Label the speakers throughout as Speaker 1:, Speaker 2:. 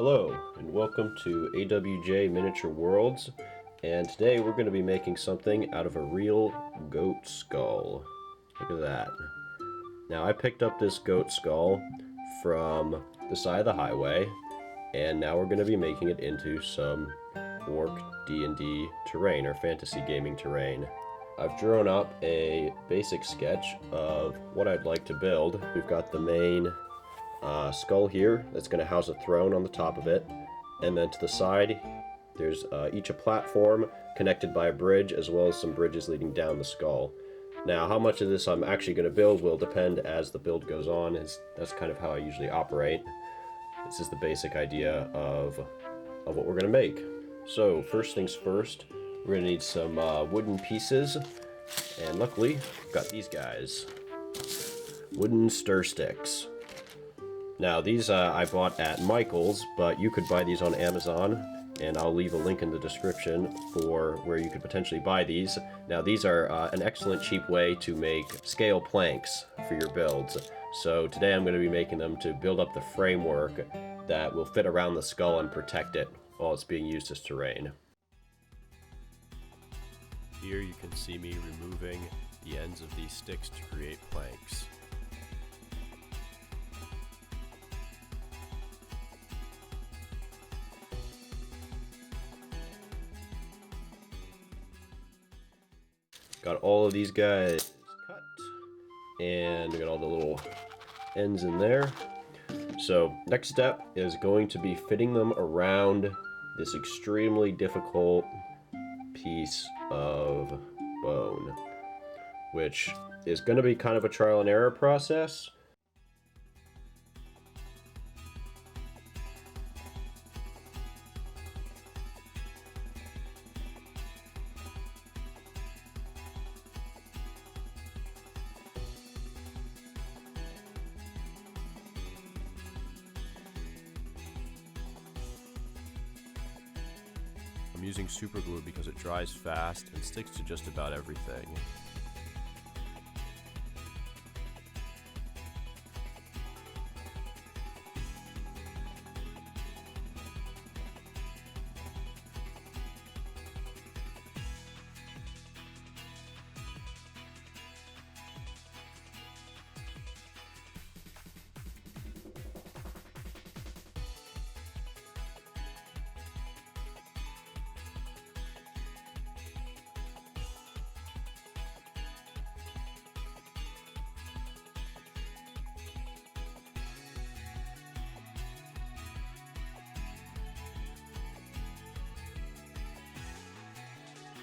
Speaker 1: Hello and welcome to AWJ Miniature Worlds, and today we're going to be making something out of a real goat skull. Look at that. Now I picked up this goat skull from the side of the highway, and now we're going to be making it into some Orc D&D terrain, or fantasy gaming terrain. I've drawn up a basic sketch of what I'd like to build. We've got the main skull here that's going to house a throne on the top of it, and then to the side there's each a platform connected by a bridge, as well as some bridges leading down the skull. Now how much of this I'm actually going to build will depend as the build goes on. That's kind of how I usually operate. This is the basic idea of what we're going to make. So first things first, we're going to need some wooden pieces, and luckily I've got these guys. Wooden stir sticks. Now these I bought at Michael's, but you could buy these on Amazon, and I'll leave a link in the description for where you could potentially buy these. Now these are an excellent cheap way to make scale planks for your builds. So today I'm going to be making them to build up the framework that will fit around the skull and protect it while it's being used as terrain. Here you can see me removing the ends of these sticks to create planks. Got all of these guys cut, and we got all the little ends in there. So next step is going to be fitting them around this extremely difficult piece of bone, which is going to be kind of a trial and error process. I'm using super glue because it dries fast and sticks to just about everything.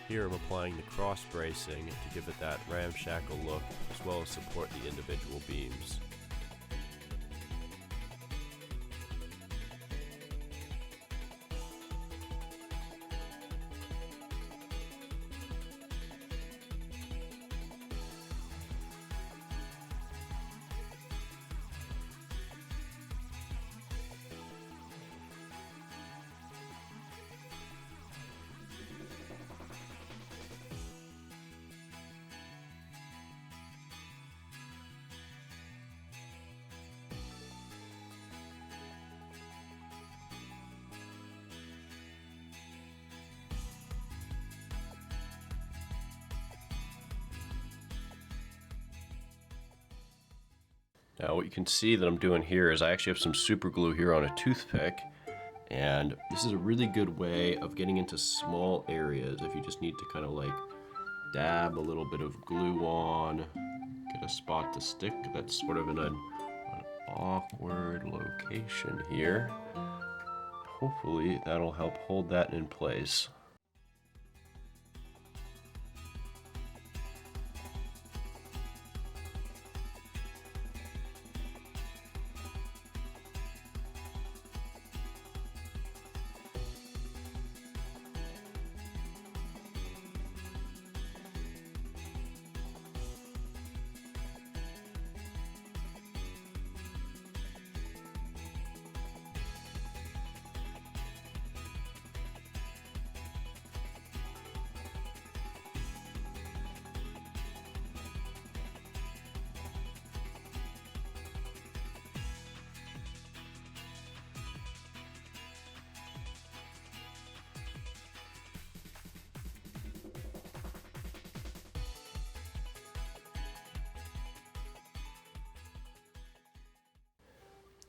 Speaker 1: Here I'm applying the cross bracing to give it that ramshackle look, as well as support the individual beams. Now what you can see that I'm doing here is I actually have some super glue here on a toothpick, and this is a really good way of getting into small areas if you just need to kind of like dab a little bit of glue on, get a spot to stick that's sort of in an awkward location here. Hopefully that'll help hold that in place.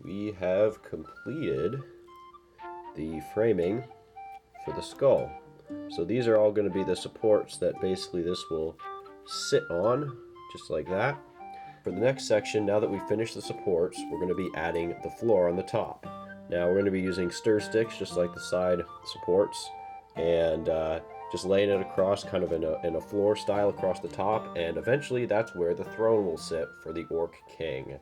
Speaker 1: we have completed the framing for the skull. So these are all going to be the supports that basically this will sit on, just like that. For the next section, now that we've finished the supports, we're going to be adding the floor on the top. Now we're going to be using stir sticks, just like the side supports, and just laying it across kind of in a floor style across the top, and eventually that's where the throne will sit for the Orc King.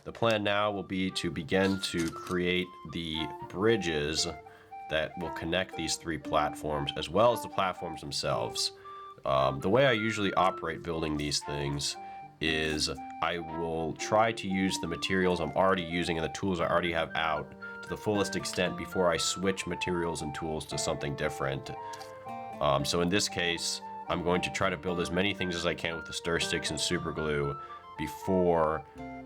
Speaker 1: The plan now will be to begin to create the bridges that will connect these three platforms, as well as the platforms themselves. The way I usually operate building these things is I will try to use the materials I'm already using and the tools I already have out to the fullest extent before I switch materials and tools to something different. So in this case, I'm going to try to build as many things as I can with the stir sticks and super glue before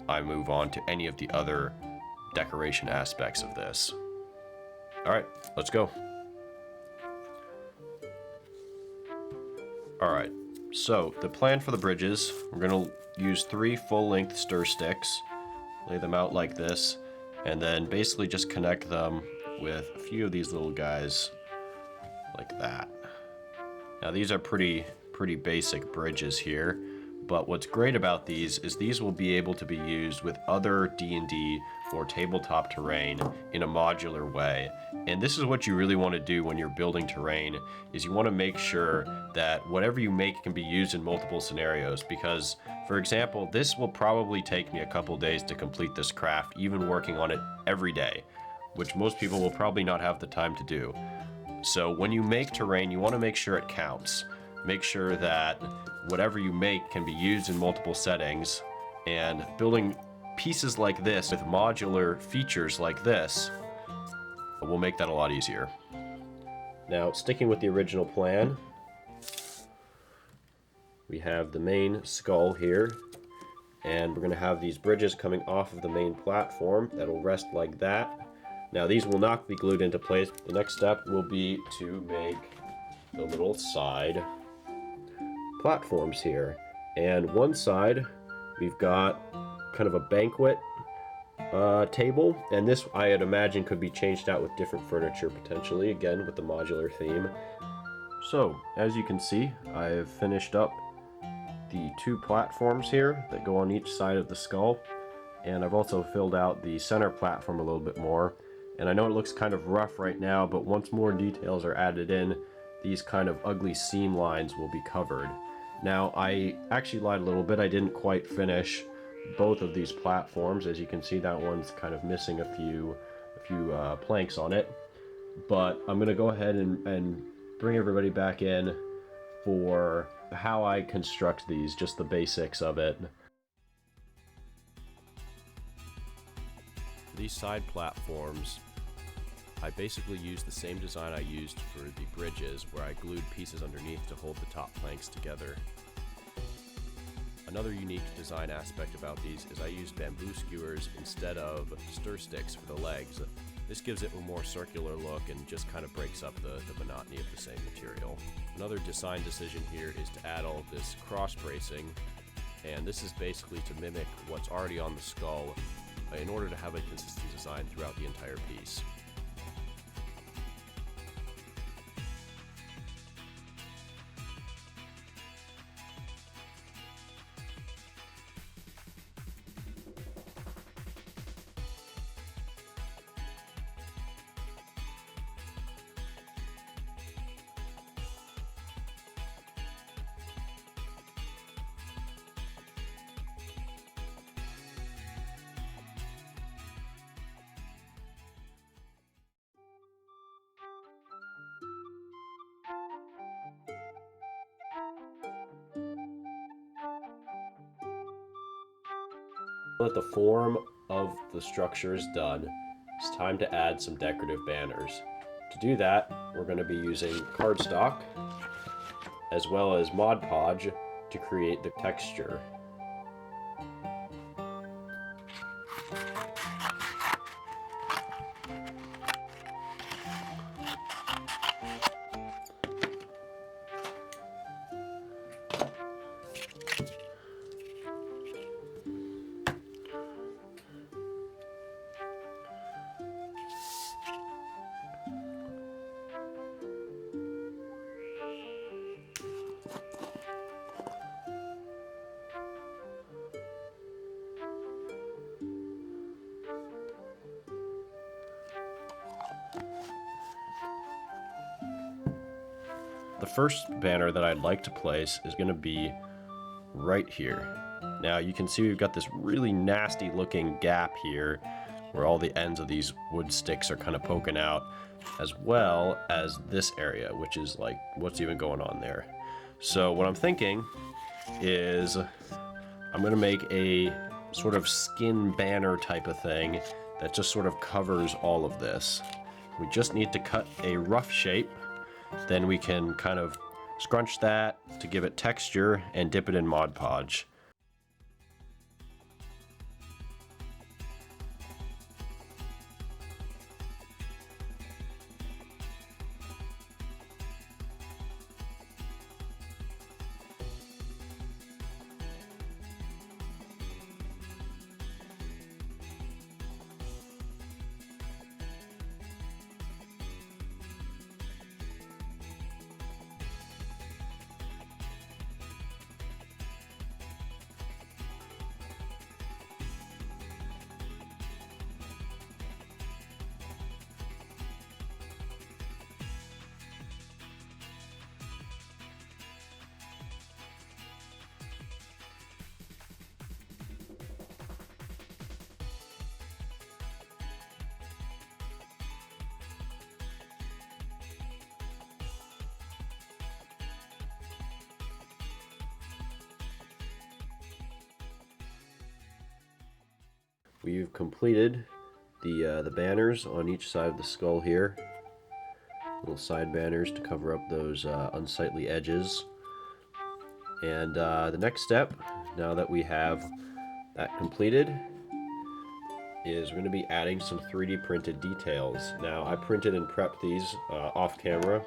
Speaker 1: I move on to any of the other decoration aspects of this. Alright, let's go. Alright, so the plan for the bridges, we're going to use 3 full-length stir sticks, lay them out like this, and then basically just connect them with a few of these little guys like that. Now these are pretty basic bridges here, but what's great about these is these will be able to be used with other D&D or tabletop terrain in a modular way. And this is what you really want to do when you're building terrain, is you want to make sure that whatever you make can be used in multiple scenarios, because for example, this will probably take me a couple days to complete this craft, even working on it every day, which most people will probably not have the time to do. So when you make terrain, you want to make sure it counts. Make sure that whatever you make can be used in multiple settings, and building pieces like this with modular features like this will make that a lot easier. Now, sticking with the original plan, we have the main skull here, and we're going to have these bridges coming off of the main platform that'll rest like that. Now these will not be glued into place. The next step will be to make the little side platforms here. And one side, we've got kind of a banquet table, and this I'd imagine could be changed out with different furniture potentially, again with the modular theme. So, as you can see, I've finished up the 2 platforms here that go on each side of the skull, and I've also filled out the center platform a little bit more. And I know it looks kind of rough right now, but once more details are added in, these kind of ugly seam lines will be covered. Now, I actually lied a little bit. I didn't quite finish both of these platforms. As you can see, that one's kind of missing a few planks on it. But I'm going to go ahead and bring everybody back in for how I construct these, just the basics of it. For these side platforms, I basically used the same design I used for the bridges, where I glued pieces underneath to hold the top planks together. Another unique design aspect about these is I used bamboo skewers instead of stir sticks for the legs. This gives it a more circular look and just kind of breaks up the monotony of the same material. Another design decision here is to add all of this cross bracing, and this is basically to mimic what's already on the skull in order to have a consistent design throughout the entire piece. Now that the form of the structure is done, it's time to add some decorative banners. To do that, we're going to be using cardstock as well as Mod Podge to create the texture. The first banner that I'd like to place is going to be right here. Now you can see we've got this really nasty looking gap here where all the ends of these wood sticks are kind of poking out, as well as this area, which is like, what's even going on there? So what I'm thinking is I'm going to make a sort of skin banner type of thing that just sort of covers all of this. We just need to cut a rough shape. Then we can kind of scrunch that to give it texture and dip it in Mod Podge. We've completed the banners on each side of the skull here. Little side banners to cover up those unsightly edges. And the next step, now that we have that completed, is we're going to be adding some 3D printed details. Now I printed and prepped these off camera.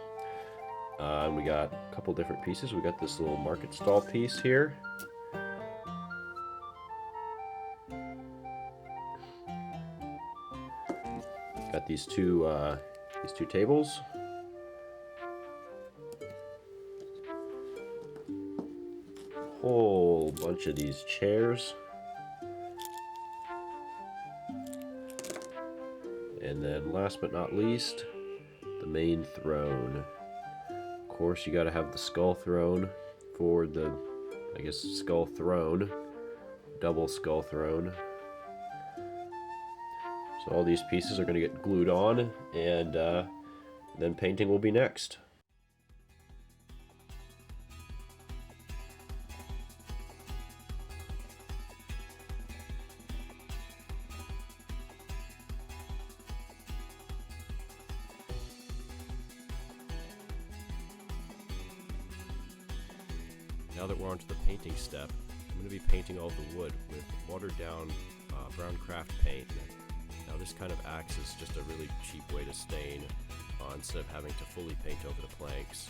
Speaker 1: And we got a couple different pieces. We got this little market stall piece here. Got these two tables. Whole bunch of these chairs. And then last but not least, the main throne. Of course, you gotta have the skull throne for the, I guess, skull throne. Double skull throne. So all these pieces are going to get glued on, and then painting will be next. Now that we're onto the painting step, I'm going to be painting all the wood with watered down brown craft paint. Now this kind of acts as just a really cheap way to stain instead of having to fully paint over the planks.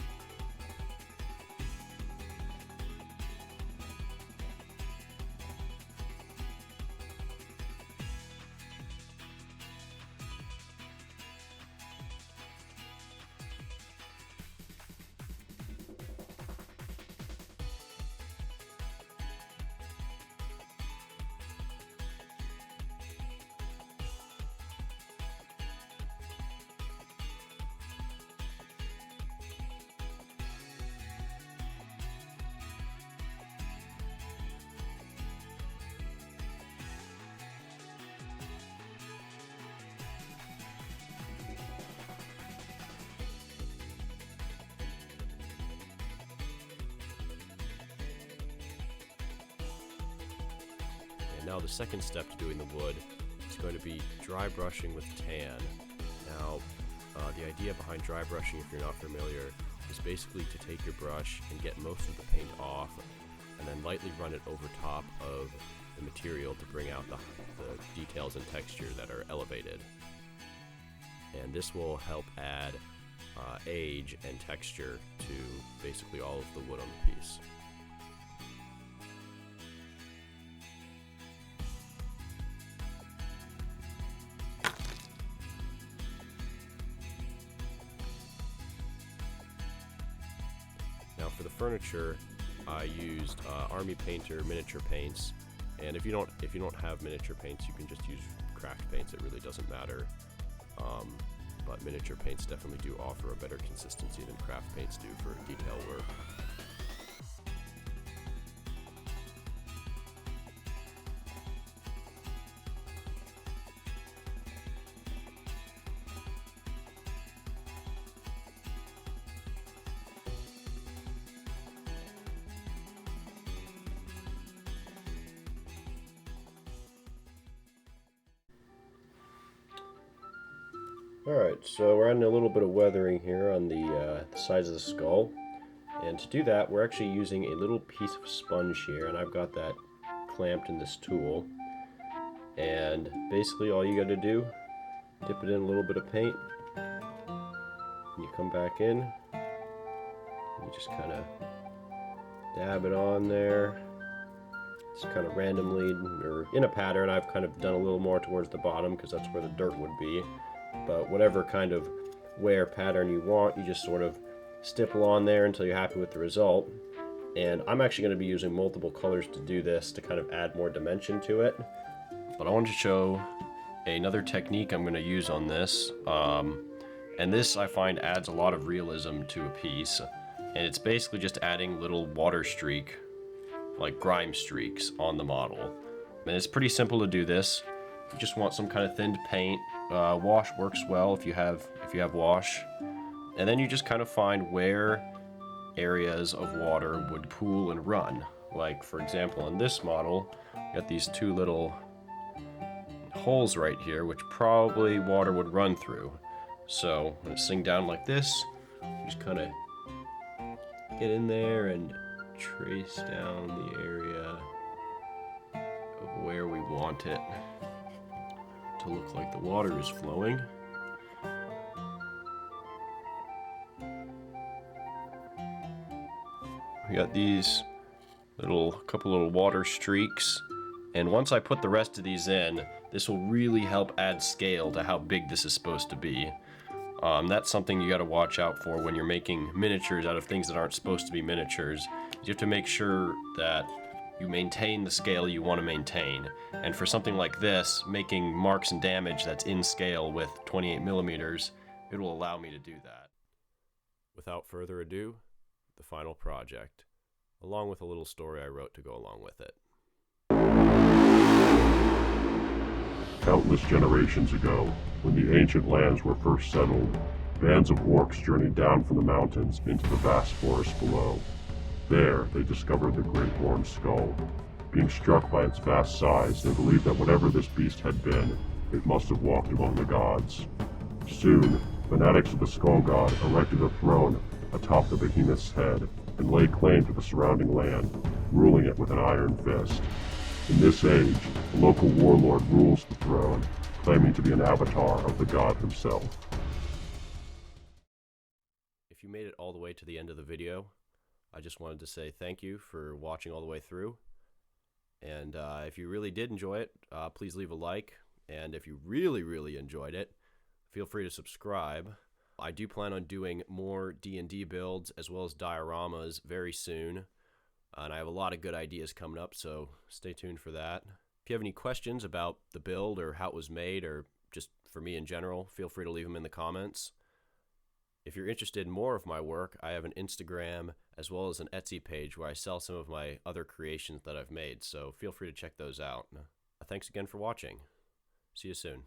Speaker 1: Now the second step to doing the wood is going to be dry brushing with tan. Now, the idea behind dry brushing, if you're not familiar, is basically to take your brush and get most of the paint off and then lightly run it over top of the material to bring out the details and texture that are elevated. And this will help add age and texture to basically all of the wood on the piece. Now for the furniture, I used Army Painter miniature paints, and if you don't have miniature paints, you can just use craft paints. It really doesn't matter. But miniature paints definitely do offer a better consistency than craft paints do for detail work. Alright, so we're adding a little bit of weathering here on the sides of the skull. And to do that, we're actually using a little piece of sponge here, and I've got that clamped in this tool. And basically all you got to do, dip it in a little bit of paint, and you come back in, and you just kind of dab it on there. Just kind of randomly, or in a pattern. I've kind of done a little more towards the bottom because that's where the dirt would be. But whatever kind of wear pattern you want, you just sort of stipple on there until you're happy with the result. And I'm actually going to be using multiple colors to do this to kind of add more dimension to it. But I wanted to show another technique I'm going to use on this. And this I find adds a lot of realism to a piece. And it's basically just adding little water streak, like grime streaks on the model. And it's pretty simple to do this. You just want some kind of thinned paint. Wash works well if you have wash, and then you just kind of find where areas of water would pool and run. Like for example, on this model, you got these two little holes right here, which probably water would run through. So when it's sink down like this, you just kind of get in there and trace down the area of where we want it to look like the water is flowing. We got these couple little water streaks, and once I put the rest of these in, this will really help add scale to how big this is supposed to be. That's something you got to watch out for when you're making miniatures out of things that aren't supposed to be miniatures. You have to make sure that you maintain the scale you want to maintain. And for something like this, making marks and damage that's in scale with 28mm, it will allow me to do that. Without further ado, the final project, along with a little story I wrote to go along with it.
Speaker 2: Countless generations ago, when the ancient lands were first settled, bands of orcs journeyed down from the mountains into the vast forest below. There, they discovered the Great Horned Skull. Being struck by its vast size, they believed that whatever this beast had been, it must have walked among the gods. Soon, fanatics of the Skull God erected a throne atop the behemoth's head and laid claim to the surrounding land, ruling it with an iron fist. In this age, a local warlord rules the throne, claiming to be an avatar of the god himself.
Speaker 1: If you made it all the way to the end of the video, I just wanted to say thank you for watching all the way through. And if you really did enjoy it, please leave a like. And if you really enjoyed it, feel free to subscribe. I do plan on doing more D&D builds as well as dioramas very soon. And I have a lot of good ideas coming up, so stay tuned for that. If you have any questions about the build or how it was made, or just for me in general, feel free to leave them in the comments. If you're interested in more of my work, I have an Instagram as well as an Etsy page where I sell some of my other creations that I've made, so feel free to check those out. Thanks again for watching. See you soon.